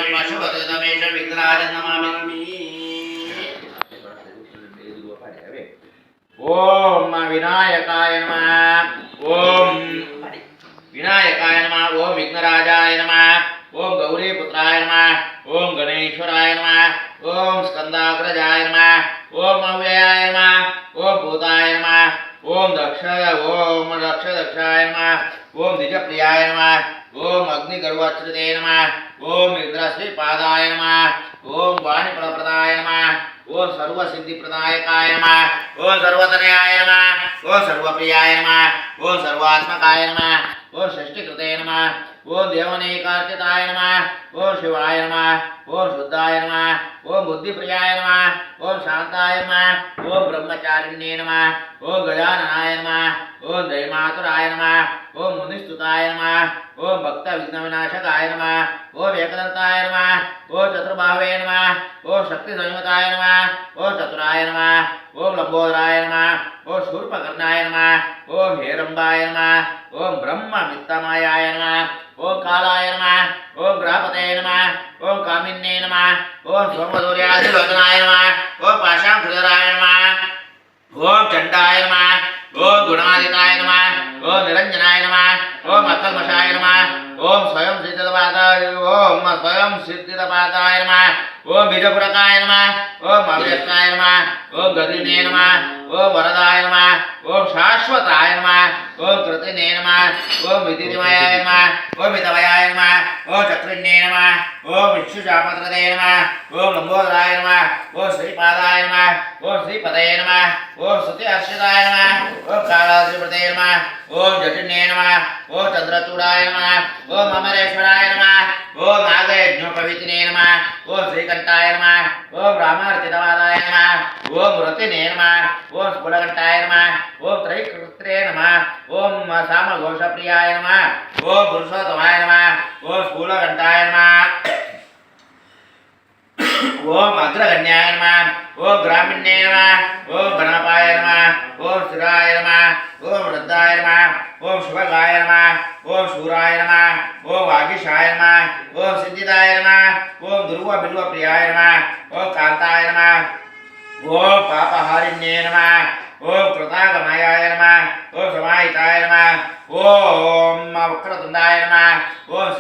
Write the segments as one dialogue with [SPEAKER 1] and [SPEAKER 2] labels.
[SPEAKER 1] तमेशं पशुपते तमेशं विघ्नराजं नमामि। ओम विनायकाय नमः। ओम विनायकाय नमः। ओम विघ्नराजाय नमः। ओम गौरीपुत्राय नमः। ओम गणेश्वराय नमः। ओम स्कंदाग्रजाय नमः। ओम अव्ययाय नमः। ओम भूताय नमः। ओम दक्षाय नमः। ओम द्विजप्रियाय नमः। ओम अग्निगर्वच्छ्रुते नमः। ओम इंद्रश्रीपादाय नमः। ओम वाणीफलप्रदाय नमः। ओम सर्वसिद्धिप्रदायकाय नमः। ओम सर्वतनयाय नमः। ओम सर्वप्रियाय नमः। ओम सर्वात्मकाय नमः। ओम षष्ठीकृते नमः। ओम देवनेकार्चिताय नमः। ओम शिवाय नमः। ओम शुद्धाय नमः। ओम बुद्धिप्रियाय नमः। ओम शांताय नमः। ओम ब्रह्मचारिण्ये नमः। ओम गजाननाय नमः। ओम दैमातुराय नमः। ओम मुनिस्तुताय नमः। ओम भक्त विघ्नविनाशकाय नमः। ओम एकदंताय नमः। ओम चतुर्बाहवे नमः। ओम शक्ति संयुताय नमः। ओम चतुराय नमः। ओम लंबोदराय नमः। ओम शूर्पकर्णाय नमः। ओम हेरंबाय नमः। ओम ब्रह्ममित्तमायाय नमः। ओम कालाय नमः। ओम ग्रहपते नमः। ओम कामिन्ये नमः। ओम सोमसूर्यादिलोचनाय नमः। ओम पाशांकुशधराय नमः। ओम चंडाय नमः। ओम गुणादिताय नमः। ओम निरंजनाय नमः। ओम अकल्मषाय नमः। ओम स्वयं सिद्धिदपादाय नमः। ओम बीजपुरकाय नमः। ओम अव्यक्ताय नमः। ओम गदिने नमः। ओम वरदाय नमः। ओम शाश्वताय नमः। ओम कृतिने नमः। ओम विदितमयाय नमः। ओम मितमयाय नमः। ओम चक्रिणे नमः। ओम विष्णुशापत्रदे नमः। ओम लंबोदराय नमः। ओम श्रीपादाय नमः। ओम श्रीपदये नमः। ओम स्तुति अर्चिताय नमः। ओम कालाधिपतये नमः। ओम जटिने नमः। ओम चंद्रचूडाय नमः। ओम अमरेश्वराय नमः। ओम नागयज्ञोपवीतिने नमः। ओम श्रीकंठाय नमः। ओम रामार्चितवादाय नमः। ओम रतिने नमः। ओम स्फुटकंठाय नमः। ओम त्रैकृत्रे नमः। ओम सामघोषप्रियाय नमः। ओम पुरुषोत्तमाय नमः। ओम स्थूलकंठाय नमः। ओम अग्रगण्याय नमः। ओम ग्रामीण्ये नमः। ओम गणपाय नमः। ओम स्थिराय नमः। ओम वृद्धाय नमः। ओम शुभगाय नमः। ओम शूराय नमः। ओम वागीशाय नमः। ओम सिद्धिदाय नमः। ओम ध्रुव बिल्व प्रियाय नमः। ओम कांताय नमः। ओम पापहारिण्ये नमः। ओम कृतागमयाय नमः। ओम समाहिताय नमः। ओम वक्रतुंडाय नमः। ओम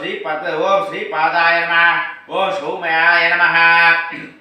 [SPEAKER 1] श्रीपादाय नमः। ओम सौम्याय नमः।